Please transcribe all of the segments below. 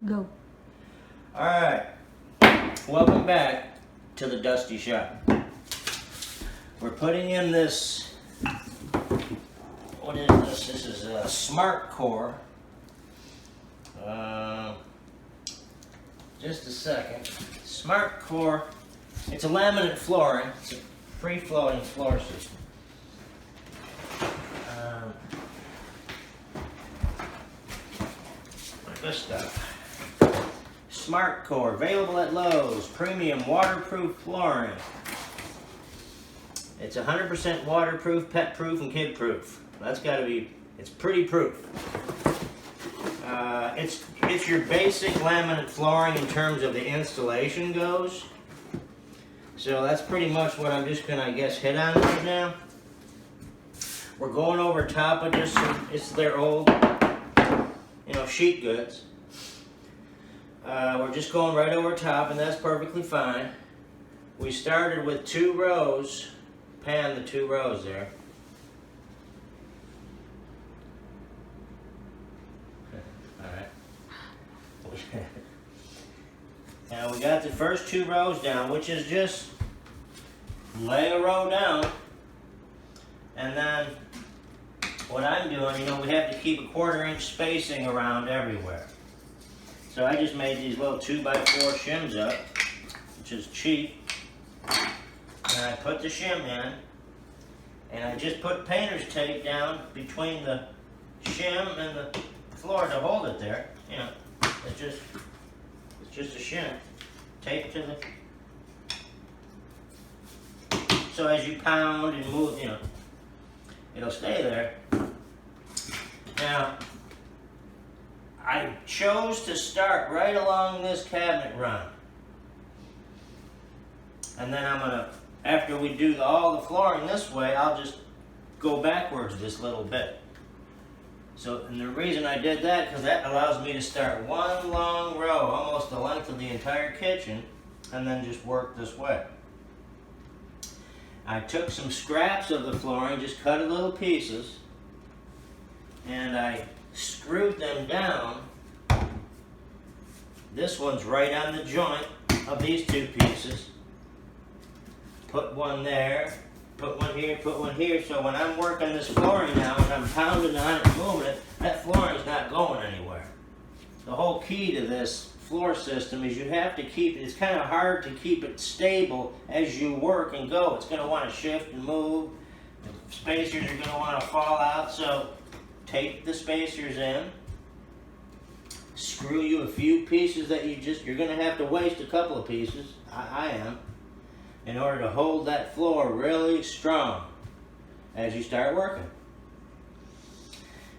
Go. Alright, welcome back to the Dusty Shop. We're putting in this, what is this? This is a Smart Core. Just a second. Smart Core, it's a laminate flooring. It's a free-flowing floor system. This stuff. Smart Core, available at Lowe's, premium waterproof flooring. It's 100% waterproof, pet proof, and kid proof. That's gotta be, it's pretty proof. It's your basic laminate flooring in terms of the installation goes. So that's pretty much what I'm just gonna, I guess, hit on right now. We're going over top of just some, it's their old, sheet goods. We're just going right over top, and that's perfectly fine. We started with 2 rows, pan the 2 rows there. Alright. Now we got the first 2 rows down, which is just lay a row down, and then what I'm doing, we have to keep a 1/4 inch spacing around everywhere. So I just made these little 2x4 shims up, which is cheap. And I put the shim in, and I just put painter's tape down between the shim and the floor to hold it there. It's just a shim taped to the. So as you pound and move, it'll stay there. Now, I chose to start right along this cabinet run. And then I'm gonna, after we do all the flooring this way, I'll just go backwards this little bit. So, and the reason I did that, because that allows me to start one long row, almost the length of the entire kitchen, and then just work this way. I took some scraps of the flooring, just cut it little pieces, and I screwed them down. This one's right on the joint of these 2 pieces. Put one there, put one here, put one here. So when I'm working this flooring now, and I'm pounding on it and moving it, that flooring's not going anywhere. The whole key to this floor system is you have to keep it, it's kind of hard to keep it stable as you work and go. It's going to want to shift and move. The spacers are going to want to fall out. So tape the spacers in, screw you a few pieces that you're going to have to waste a couple of pieces, I am, in order to hold that floor really strong as you start working.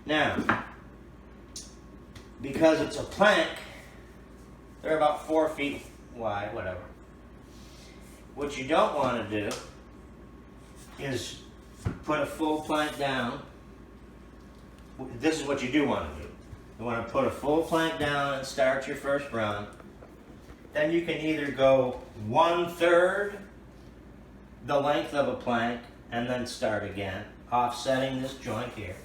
Now, because it's a plank, they're about 4 feet wide, whatever. What you don't want to do is put a full plank down. This is what you do want to do. You want to put a full plank down and start your first run. Then you can either go 1/3 the length of a plank and then start again, offsetting this joint here.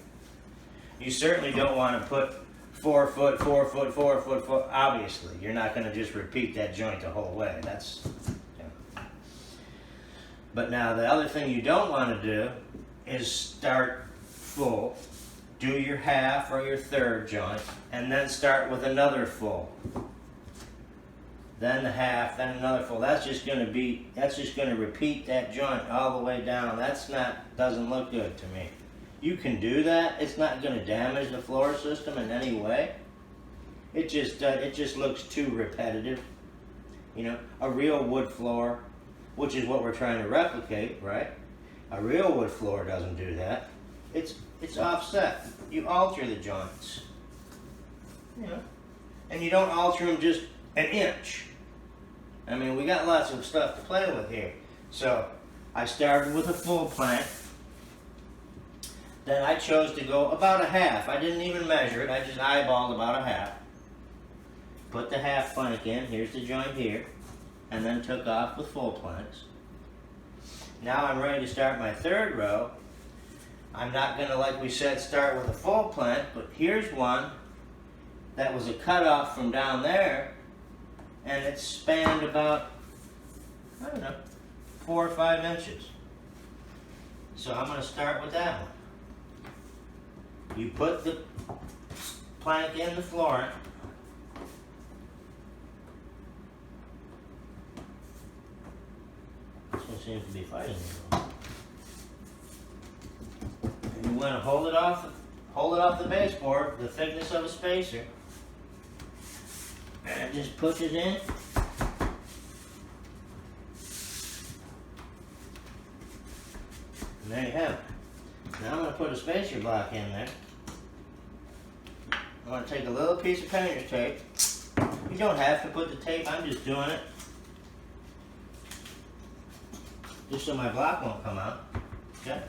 You certainly don't want to put 4 foot, 4 foot, 4 foot, 4. Obviously, you're not going to just repeat that joint the whole way. That's. But now the other thing you don't want to do is start full. Do your half or your 1/3 joint, and then start with another full. Then the half, then another full. That's just going to repeat that joint all the way down. Doesn't look good to me. You can do that. It's not going to damage the floor system in any way. It just looks too repetitive. A real wood floor, which is what we're trying to replicate, right? A real wood floor doesn't do that. It's offset. You alter the joints. And you don't alter them just an inch. I mean, we got lots of stuff to play with here. So, I started with a full plank. Then I chose to go about a half. I didn't even measure it. I just eyeballed about a half. Put the half plank in. Here's the joint here. And then took off with full planks. Now I'm ready to start my 3rd row. I'm not going to, like we said, start with a full plank, but here's one that was a cutoff from down there, and it spanned about, I don't know, 4 or 5 inches. So I'm going to start with that one. You put the plank in the flooring. This one seems to be fighting me. And you want to hold it off the baseboard, the thickness of a spacer, and just push it in. And there you have it. Now I'm going to put a spacer block in there. I'm going to take a little piece of painter's tape. You don't have to put the tape, I'm just doing it just so my block won't come out. Okay?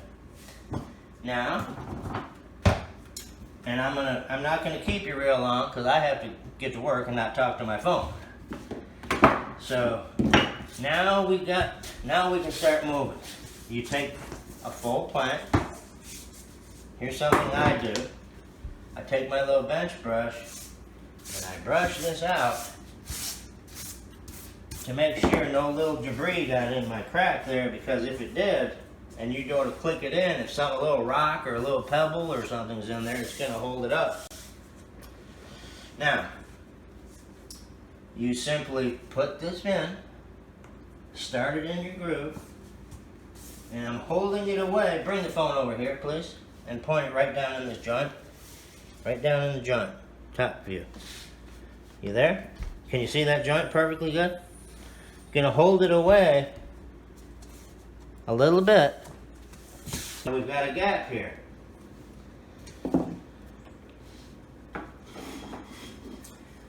Now, and I'm not going to keep you real long because I have to get to work and not talk to my phone. So now we can start moving. You take a full plank. Here's something I do. I take my little bench brush and I brush this out to make sure no little debris got in my crack there, because if it did, and you go to click it in, if a little rock or a little pebble or something's in there, it's going to hold it up. Now, you simply put this in, start it in your groove, and I'm holding it away. Bring the phone over here, please, and point it right down in this joint. Right down in the joint, top view. You there? Can you see that joint perfectly good? Gonna hold it away a little bit. So we've got a gap here.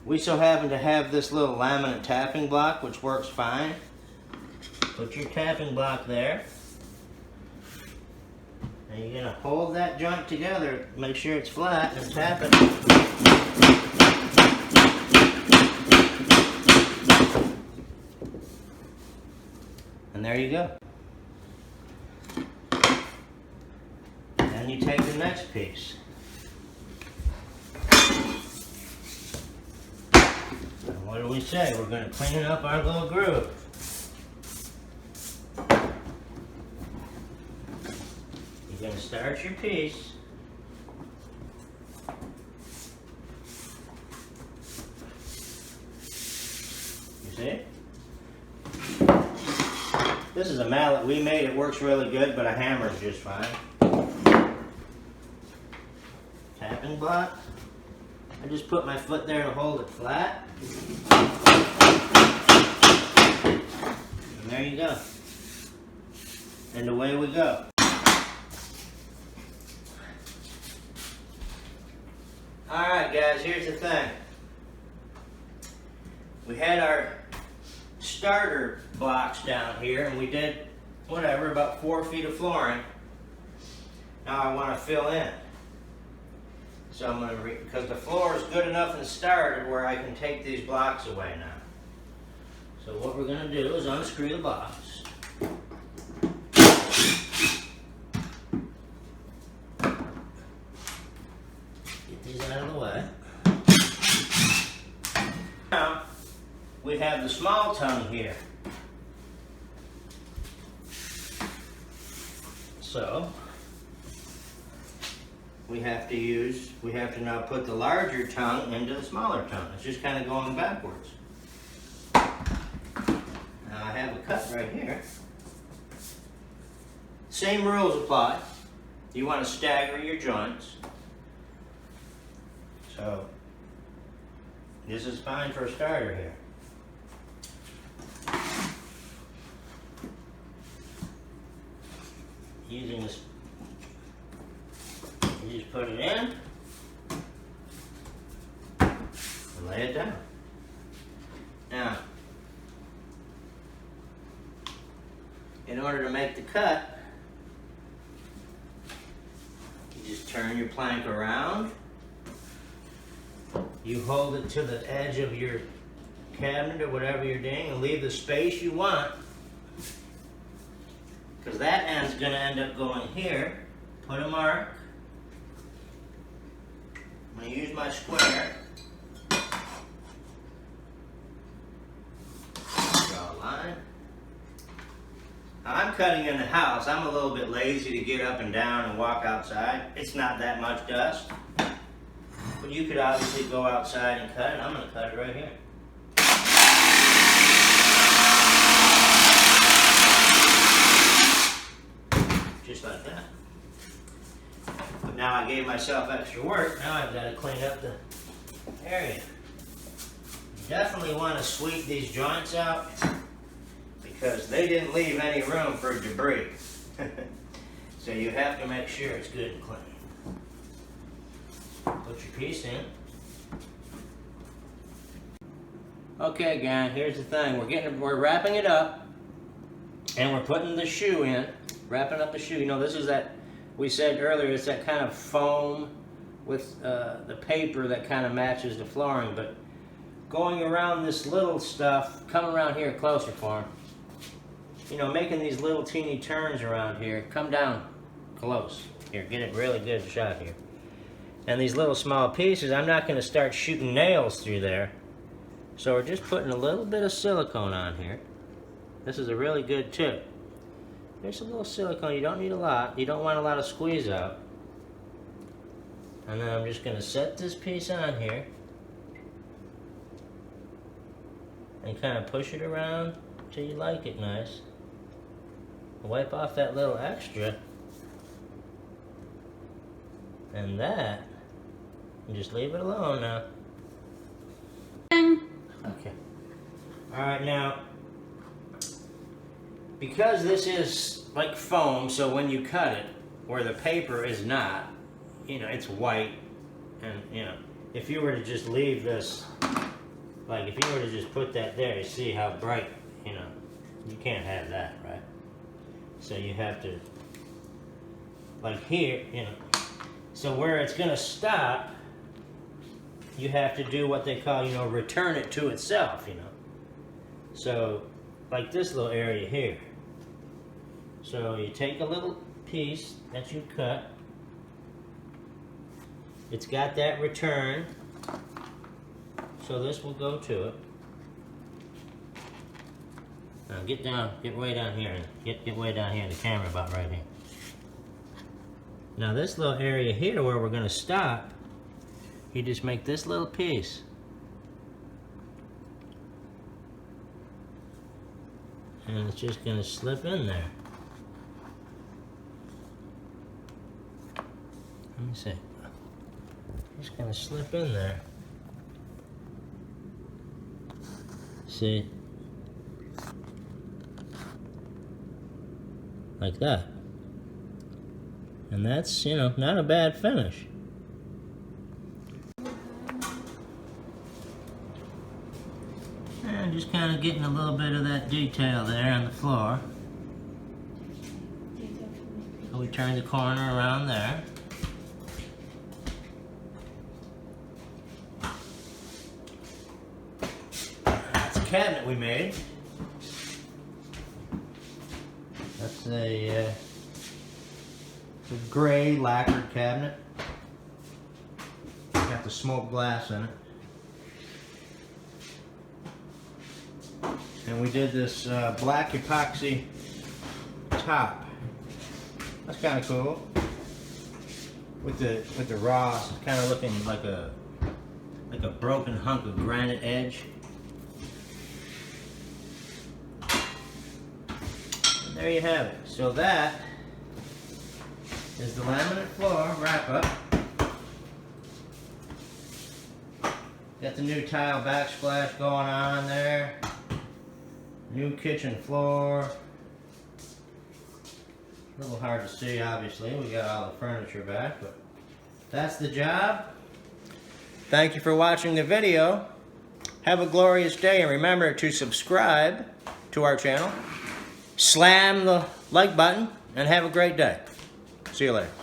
We so happen to have this little laminate tapping block, which works fine. Put your tapping block there. And you're going to hold that joint together, make sure it's flat, and tap it. And there you go. Then you take the next piece. And what do we say? We're going to clean up our little groove. You're going to start your piece. You see? This is a mallet we made. It works really good, but a hammer is just fine. Tapping block. I just put my foot there to hold it flat. And there you go. And away we go. Alright guys, here's the thing. We had our starter blocks down here, and we did, whatever, about 4 feet of flooring. Now I want to fill in. So I'm going to, because the floor is good enough and started where I can take these blocks away now. So what we're going to do is unscrew the box. Get these out of the way. Now, we have the small tongue here. So, we have to now put the larger tongue into the smaller tongue. It's just kind of going backwards. Now I have a cut right here. Same rules apply. You want to stagger your joints. So, this is fine for a starter here. Using this, you just put it in and lay it down. Now, in order to make the cut, you just turn your plank around. You hold it to the edge of your cabinet or whatever you're doing and leave the space you want, because that end's going to end up going here. Put a mark. I'm going to use my square. I'm cutting in the house, I'm a little bit lazy to get up and down and walk outside. It's not that much dust. But you could obviously go outside and cut it. I'm going to cut it right here. Just like that. But now I gave myself extra work. Now I've got to clean up the area. You definitely want to sweep these joints out because they didn't leave any room for debris. So you have to make sure it's good and clean. Put your piece in. Okay, guys, here's the thing. We're wrapping it up, and we're putting the shoe in. Wrapping up the shoe. You know, this is that we said earlier. It's that kind of foam with the paper that kind of matches the flooring. But going around this little stuff, come around here closer for him. You know, making these little teeny turns around here. Come down close. Here, get a really good shot here. And these little small pieces, I'm not going to start shooting nails through there. So we're just putting a little bit of silicone on here. This is a really good tip. There's a little silicone, you don't need a lot. You don't want a lot of squeeze out. And then I'm just going to set this piece on here. And kind of push it around till you like it nice. Wipe off that little extra. And that, and just leave it alone now. Okay. Alright, now, because this is like foam, so when you cut it, where the paper is not, you know, it's white, and, you know, if you were to just leave this, like if you were to just put that there, you see how bright, you know, you can't have that, right? So you have to, like here, you know, so where it's going to stop, you have to do what they call, you know, return it to itself, you know. So, like this little area here. So you take a little piece that you cut. It's got that return. So this will go to it. Now get way down here. Get way down here in the camera, about right here. Now this little area here where we're going to stop, you just make this little piece. And it's just going to slip in there. Let me see. Just going to slip in there. See? Like that. And that's, you know, not a bad finish. And just kind of getting a little bit of that detail there on the floor. So we turn the corner around there. That's a cabinet we made. That's a gray lacquered cabinet. Got the smoked glass in it. And we did this black epoxy top. That's kind of cool. With the raw, it's kind of looking like a broken hunk of granite edge. And there you have it. So that is the laminate floor wrap up. Got the new tile backsplash going on there. New kitchen floor. A little hard to see, obviously. We got all the furniture back, but that's the job. Thank you for watching the video. Have a glorious day, and remember to subscribe to our channel. Slam the like button, and have a great day. See you later.